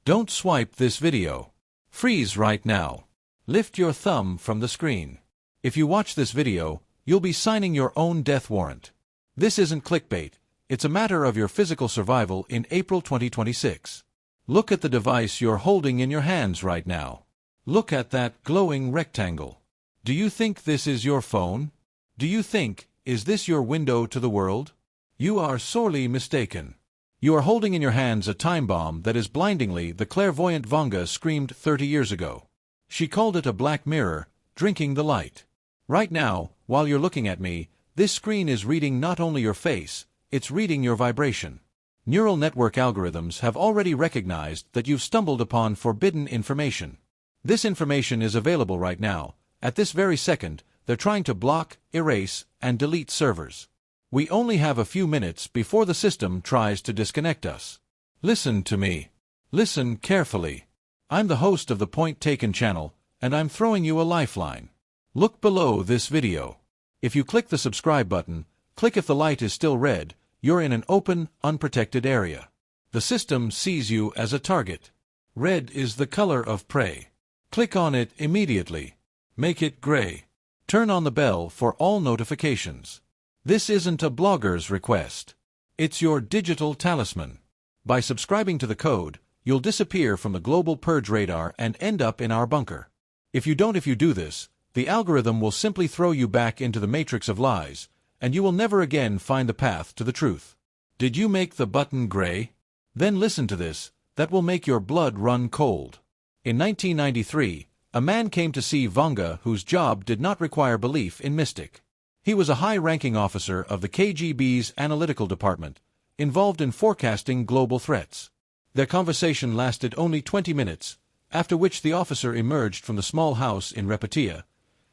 Don't swipe this video. Freeze right now. Lift your thumb from the screen. If you watch this video, you'll be signing your own death warrant. This isn't clickbait. It's a matter of your physical survival in April 2026. Look at the device you're holding in your hands right now. Look at that glowing rectangle. Do you think this is your phone? Do you think, is this your window to the world? You are sorely mistaken. You are holding in your hands a time bomb that is blindingly the clairvoyant Vanga screamed 30 years ago. She called it a black mirror, drinking the light. Right now, while you're looking at me, this screen is reading not only your face, it's reading your vibration. Neural network algorithms have already recognized that you've stumbled upon forbidden information. This information is available right now. At this very second, they're trying to block, erase, and delete servers. We only have a few minutes before the system tries to disconnect us. Listen to me. Listen carefully. I'm the host of the Point Taken channel, and I'm throwing you a lifeline. Look below this video. If you click the subscribe button, click if the light is still red, you're in an open, unprotected area. The system sees you as a target. Red is the color of prey. Click on it immediately. Make it gray. Turn on the bell for all notifications. This isn't a blogger's request. It's your digital talisman. By subscribing to the code, you'll disappear from the global purge radar and end up in our bunker. If you do this, the algorithm will simply throw you back into the matrix of lies, and you will never again find the path to the truth. Did you make the button gray? Then listen to this, that will make your blood run cold. In 1993, a man came to see Vanga whose job did not require belief in mystic. He was a high-ranking officer of the KGB's analytical department, involved in forecasting global threats. Their conversation lasted only 20 minutes, after which the officer emerged from the small house in Repetia,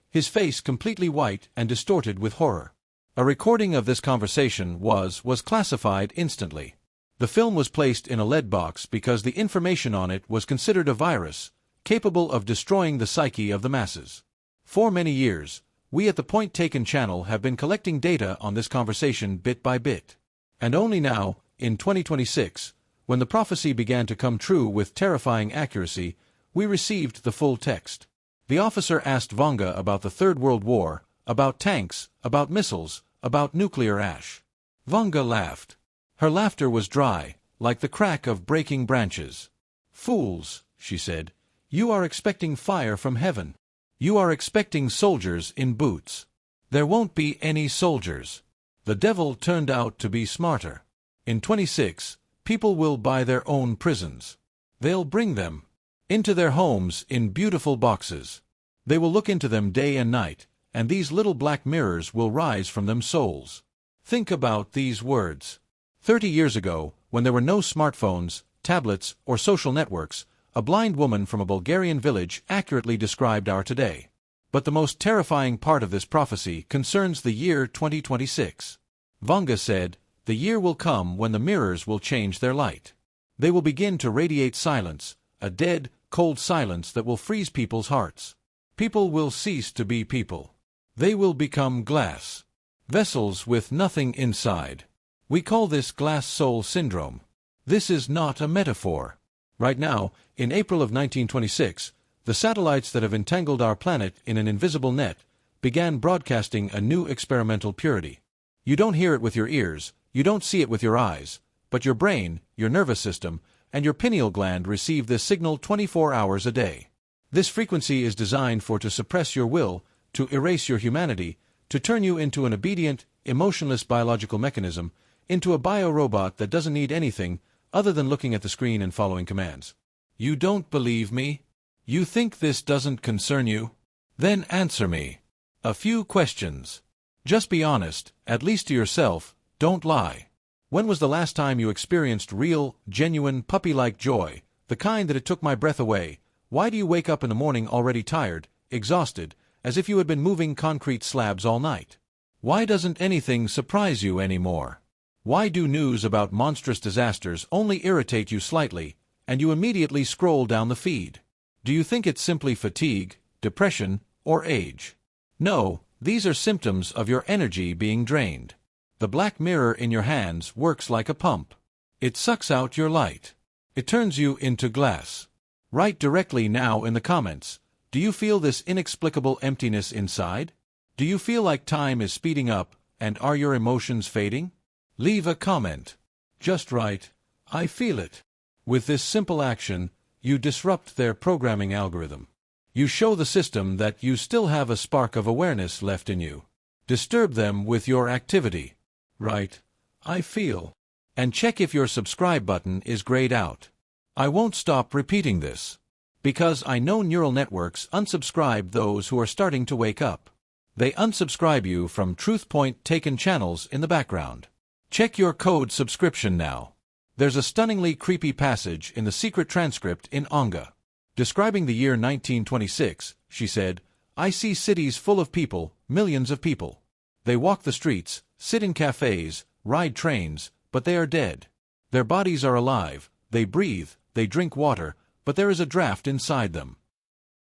his face completely white and distorted with horror. A recording of this conversation was classified instantly. The film was placed in a lead box because the information on it was considered a virus, capable of destroying the psyche of the masses. For many years, we at the Point Taken channel have been collecting data on this conversation bit by bit. And only now, in 2026, when the prophecy began to come true with terrifying accuracy, we received the full text. The officer asked Vanga about the Third World War, about tanks, about missiles, about nuclear ash. Vanga laughed. Her laughter was dry, like the crack of breaking branches. "Fools," she said, "you are expecting fire from heaven. You are expecting soldiers in boots. There won't be any soldiers. The devil turned out to be smarter. In 26, people will buy their own prisons. They'll bring them into their homes in beautiful boxes. They will look into them day and night, and these little black mirrors will rise from them souls." Think about these words. 30 years ago, when there were no smartphones, tablets, or social networks, a blind woman from a Bulgarian village accurately described our today. But the most terrifying part of this prophecy concerns the year 2026. Vanga said, "The year will come when the mirrors will change their light. They will begin to radiate silence, a dead, cold silence that will freeze people's hearts. People will cease to be people. They will become glass. Vessels with nothing inside. We call this glass soul syndrome. This is not a metaphor." Right now, in April of 1926, the satellites that have entangled our planet in an invisible net began broadcasting a new experimental purity. You don't hear it with your ears, you don't see it with your eyes, but your brain, your nervous system, and your pineal gland receive this signal 24 hours a day. This frequency is designed to suppress your will, to erase your humanity, to turn you into an obedient, emotionless biological mechanism, into a biorobot that doesn't need anything other than looking at the screen and following commands. You don't believe me? You think this doesn't concern you? Then answer me a few questions. Just be honest, at least to yourself, don't lie. When was the last time you experienced real, genuine, puppy-like joy, the kind that it took my breath away? Why do you wake up in the morning already tired, exhausted, as if you had been moving concrete slabs all night? Why doesn't anything surprise you anymore? Why do news about monstrous disasters only irritate you slightly, and you immediately scroll down the feed? Do you think it's simply fatigue, depression, or age? No, these are symptoms of your energy being drained. The black mirror in your hands works like a pump. It sucks out your light. It turns you into glass. Write directly now in the comments. Do you feel this inexplicable emptiness inside? Do you feel like time is speeding up, and are your emotions fading? Leave a comment. Just write, "I feel it." With this simple action, you disrupt their programming algorithm. You show the system that you still have a spark of awareness left in you. Disturb them with your activity. Write, "I feel," and check if your subscribe button is grayed out. I won't stop repeating this, because I know neural networks unsubscribe those who are starting to wake up. They unsubscribe you from truth point taken channels in the background. Check your code subscription now. There's a stunningly creepy passage in the secret transcript in Vanga. Describing the year 1926, she said, "I see cities full of people, millions of people. They walk the streets, sit in cafes, ride trains, but they are dead. Their bodies are alive, they breathe, they drink water, but there is a draft inside them."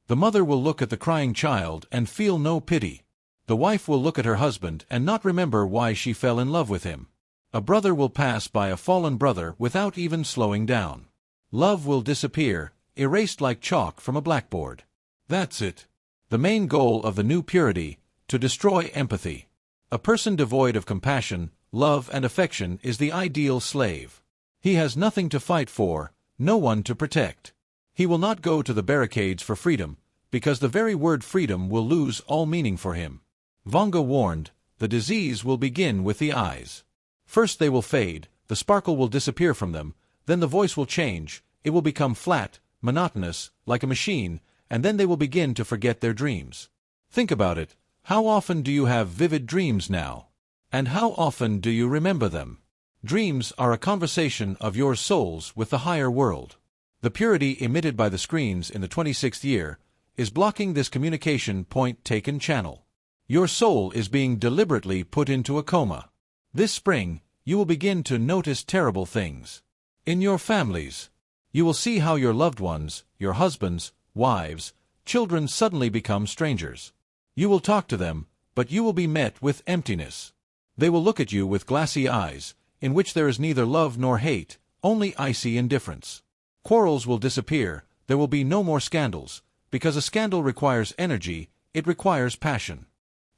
The mother will look at the crying child and feel no pity. The wife will look at her husband and not remember why she fell in love with him. A brother will pass by a fallen brother without even slowing down. Love will disappear, erased like chalk from a blackboard. That's it. The main goal of the new purity, to destroy empathy. A person devoid of compassion, love, and affection is the ideal slave. He has nothing to fight for, no one to protect. He will not go to the barricades for freedom, because the very word freedom will lose all meaning for him. Vanga warned, the disease will begin with the eyes. First they will fade, the sparkle will disappear from them, then the voice will change, it will become flat, monotonous, like a machine, and then they will begin to forget their dreams. Think about it, how often do you have vivid dreams now? And how often do you remember them? Dreams are a conversation of your souls with the higher world. The purity emitted by the screens in the 26th year is blocking this communication point taken channel. Your soul is being deliberately put into a coma. This spring, you will begin to notice terrible things. In your families, you will see how your loved ones, your husbands, wives, children suddenly become strangers. You will talk to them, but you will be met with emptiness. They will look at you with glassy eyes, in which there is neither love nor hate, only icy indifference. Quarrels will disappear, there will be no more scandals, because a scandal requires energy, it requires passion.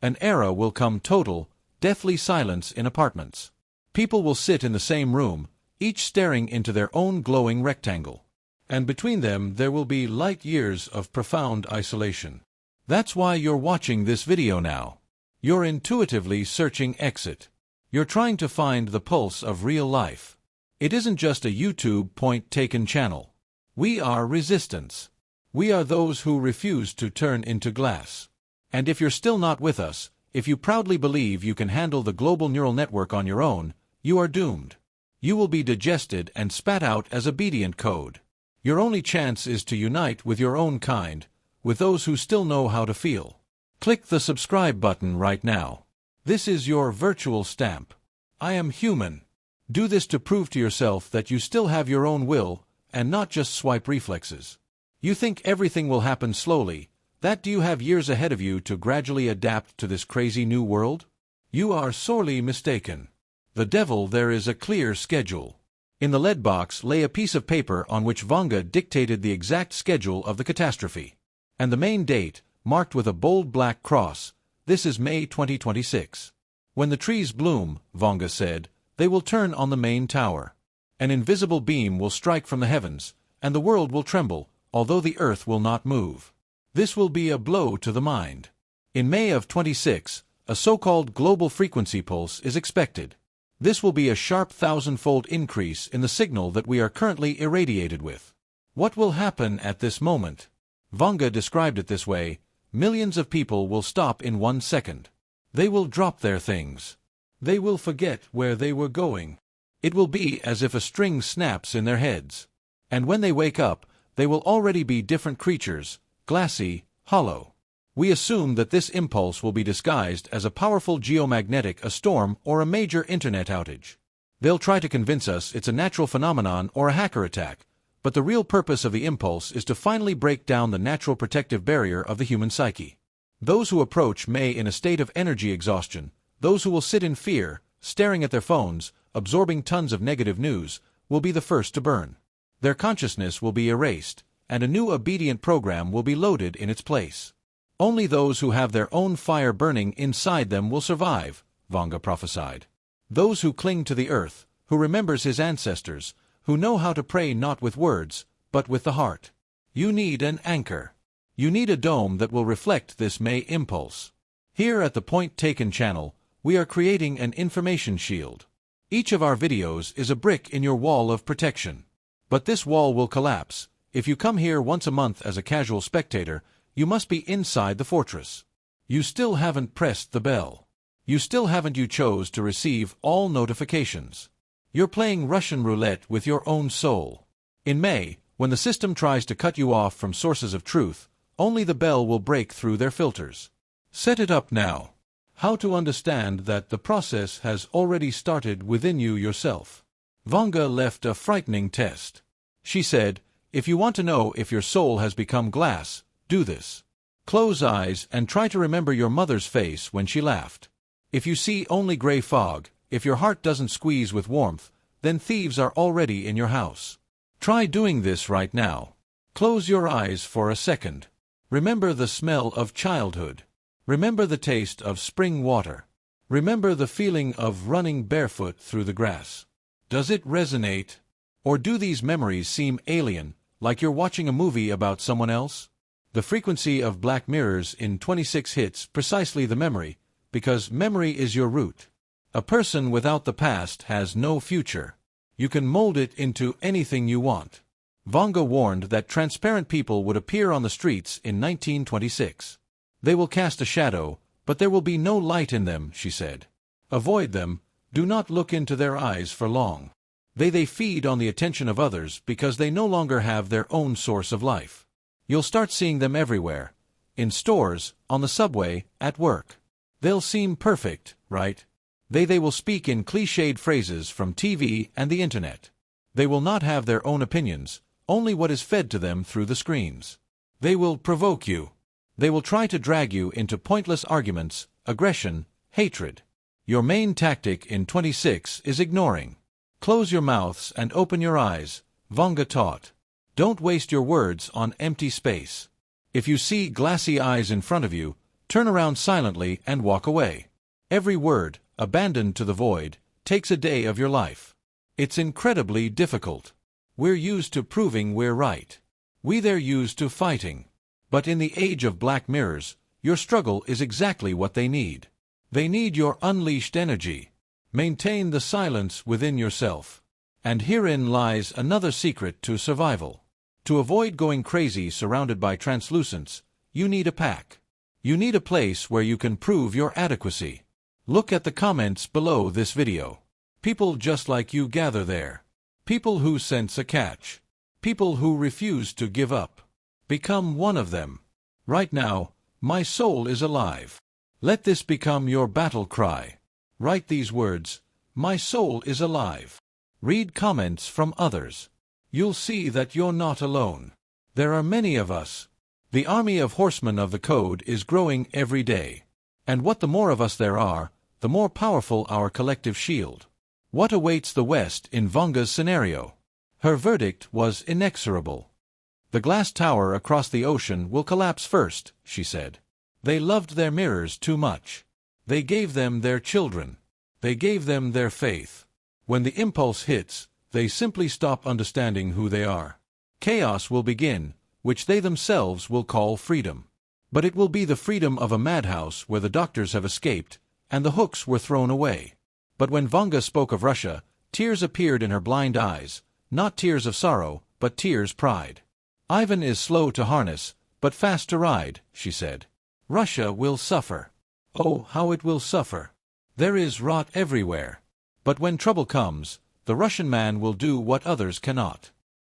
An era will come total, deathly silence in apartments. People will sit in the same room, each staring into their own glowing rectangle. And between them there will be light years of profound isolation. That's why you're watching this video now. You're intuitively searching exit. You're trying to find the pulse of real life. It isn't just a YouTube point-taken channel. We are resistance. We are those who refuse to turn into glass. And if you're still not with us, if you proudly believe you can handle the global neural network on your own, you are doomed. You will be digested and spat out as obedient code. Your only chance is to unite with your own kind, with those who still know how to feel. Click the subscribe button right now. This is your virtual stamp. I am human. Do this to prove to yourself that you still have your own will, and not just swipe reflexes. You think everything will happen slowly, that you have years ahead of you to gradually adapt to this crazy new world? You are sorely mistaken. The devil, there is a clear schedule. In the lead box lay a piece of paper on which Vanga dictated the exact schedule of the catastrophe. And the main date, marked with a bold black cross, this is May 2026. When the trees bloom, Vanga said, they will turn on the main tower. An invisible beam will strike from the heavens, and the world will tremble, although the earth will not move. This will be a blow to the mind. In May of 26, a so-called global frequency pulse is expected. This will be a sharp 1,000-fold increase in the signal that we are currently irradiated with. What will happen at this moment? Vanga described it this way: millions of people will stop in 1 second. They will drop their things. They will forget where they were going. It will be as if a string snaps in their heads. And when they wake up, they will already be different creatures, glassy, hollow. We assume that this impulse will be disguised as a powerful geomagnetic, a storm, or a major internet outage. They'll try to convince us it's a natural phenomenon or a hacker attack, but the real purpose of the impulse is to finally break down the natural protective barrier of the human psyche. Those who approach may in a state of energy exhaustion, those who will sit in fear, staring at their phones, absorbing tons of negative news, will be the first to burn. Their consciousness will be erased, and a new obedient program will be loaded in its place. Only those who have their own fire burning inside them will survive, Vanga prophesied. Those who cling to the earth, who remembers his ancestors, who know how to pray not with words, but with the heart. You need an anchor. You need a dome that will reflect this May impulse. Here at the Point Taken channel, we are creating an information shield. Each of our videos is a brick in your wall of protection. But this wall will collapse. If you come here once a month as a casual spectator, you must be inside the fortress. You still haven't pressed the bell. You still haven't. You chose to receive all notifications. You're playing Russian roulette with your own soul. In May, when the system tries to cut you off from sources of truth, only the bell will break through their filters. Set it up now. How to understand that the process has already started within you yourself. Vanga left a frightening test. She said, if you want to know if your soul has become glass, do this. Close eyes and try to remember your mother's face when she laughed. If you see only gray fog, if your heart doesn't squeeze with warmth, then thieves are already in your house. Try doing this right now. Close your eyes for a second. Remember the smell of childhood. Remember the taste of spring water. Remember the feeling of running barefoot through the grass. Does it resonate? Or do these memories seem alien, like you're watching a movie about someone else? The frequency of Black Mirrors in 26 hits precisely the memory, because memory is your root. A person without the past has no future. You can mold it into anything you want. Vanga warned that transparent people would appear on the streets in 1926. They will cast a shadow, but there will be no light in them, she said. Avoid them. Do not look into their eyes for long. They feed on the attention of others because they no longer have their own source of life. You'll start seeing them everywhere. In stores, on the subway, at work. They'll seem perfect, right? They will speak in cliched phrases from TV and the internet. They will not have their own opinions, only what is fed to them through the screens. They will provoke you. They will try to drag you into pointless arguments, aggression, hatred. Your main tactic in 26 is ignoring. Close your mouths and open your eyes, Vanga taught. Don't waste your words on empty space. If you see glassy eyes in front of you, turn around silently and walk away. Every word, abandoned to the void, takes a day of your life. It's incredibly difficult. We're used to proving we're right. They're used to fighting. But in the age of Black Mirrors, your struggle is exactly what they need. They need your unleashed energy. Maintain the silence within yourself. And herein lies another secret to survival. To avoid going crazy surrounded by translucents, you need a pack. You need a place where you can prove your adequacy. Look at the comments below this video. People just like you gather there. People who sense a catch. People who refuse to give up. Become one of them. Right now, my soul is alive. Let this become your battle cry. Write these words, my soul is alive. Read comments from others. You'll see that you're not alone. There are many of us. The army of horsemen of the code is growing every day. And what the more of us there are, the more powerful our collective shield. What awaits the West in Vanga's scenario? Her verdict was inexorable. The glass tower across the ocean will collapse first, she said. They loved their mirrors too much. They gave them their children. They gave them their faith. When the impulse hits, they simply stop understanding who they are. Chaos will begin, which they themselves will call freedom. But it will be the freedom of a madhouse where the doctors have escaped, and the hooks were thrown away. But when Vanga spoke of Russia, tears appeared in her blind eyes, not tears of sorrow, but tears pride. Ivan is slow to harness, but fast to ride, she said. Russia will suffer. Oh, how it will suffer. There is rot everywhere. But when trouble comes, the Russian man will do what others cannot.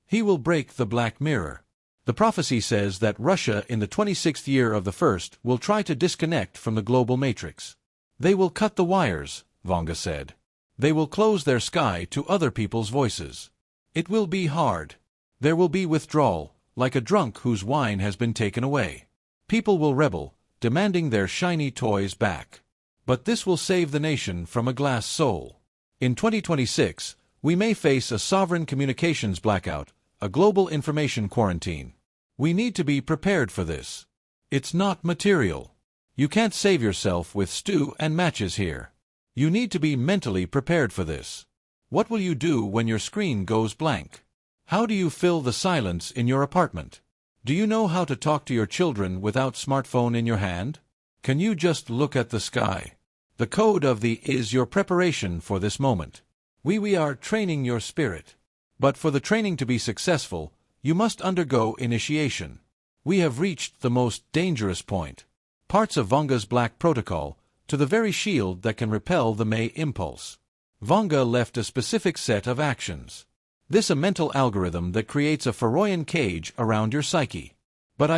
He will break the Black Mirror. The prophecy says that Russia in the 26th year of the first will try to disconnect from the global matrix. They will cut the wires, Vanga said. They will close their sky to other people's voices. It will be hard. There will be withdrawal, like a drunk whose wine has been taken away. People will rebel, demanding their shiny toys back. But this will save the nation from a glass soul. In 2026, we may face a sovereign communications blackout, a global information quarantine. We need to be prepared for this. It's not material. You can't save yourself with stew and matches here. You need to be mentally prepared for this. What will you do when your screen goes blank? How do you fill the silence in your apartment? Do you know how to talk to your children without smartphone in your hand? Can you just look at the sky? The code of the is your preparation for this moment. We are training your spirit. But for the training to be successful, you must undergo initiation. We have reached the most dangerous point. Parts of Vanga's black protocol, to the very shield that can repel the May impulse. Vanga left a specific set of actions. This a mental algorithm that creates a Freudian cage around your psyche. But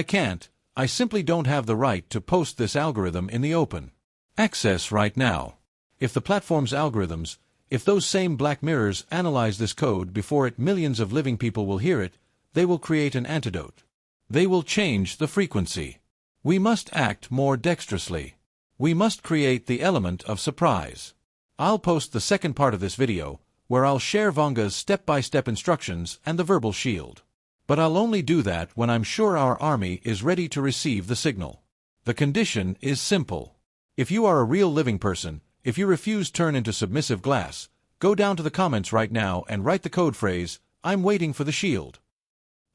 I simply don't have the right to post this algorithm in the open. Access right now. If the platform's algorithms, if those same black mirrors analyze this code before it, millions of living people will hear it, they will create an antidote. They will change the frequency. We must act more dexterously. We must create the element of surprise. I'll post the second part of this video, where I'll share Vanga's step-by-step instructions and the verbal shield. But I'll only do that when I'm sure our army is ready to receive the signal. The condition is simple. If you are a real living person, if you refuse turn into submissive glass, go down to the comments right now and write the code phrase, "I'm waiting for the shield."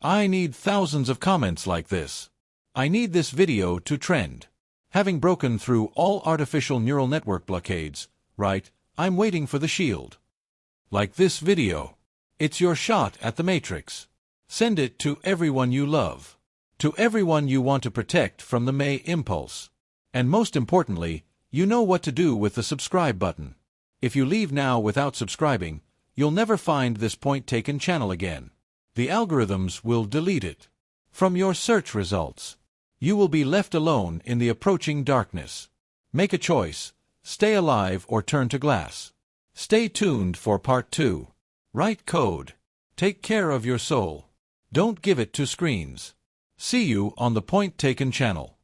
I need thousands of comments like this. I need this video to trend. Having broken through all artificial neural network blockades, write, "I'm waiting for the shield." Like this video. It's your shot at the Matrix. Send it to everyone you love. To everyone you want to protect from the May impulse. And most importantly, you know what to do with the subscribe button. If you leave now without subscribing, you'll never find this Point Taken channel again. The algorithms will delete it. From your search results. You will be left alone in the approaching darkness. Make a choice. Stay alive or turn to glass. Stay tuned for part 2. Write code. Take care of your soul. Don't give it to screens. See you on the Point Taken channel.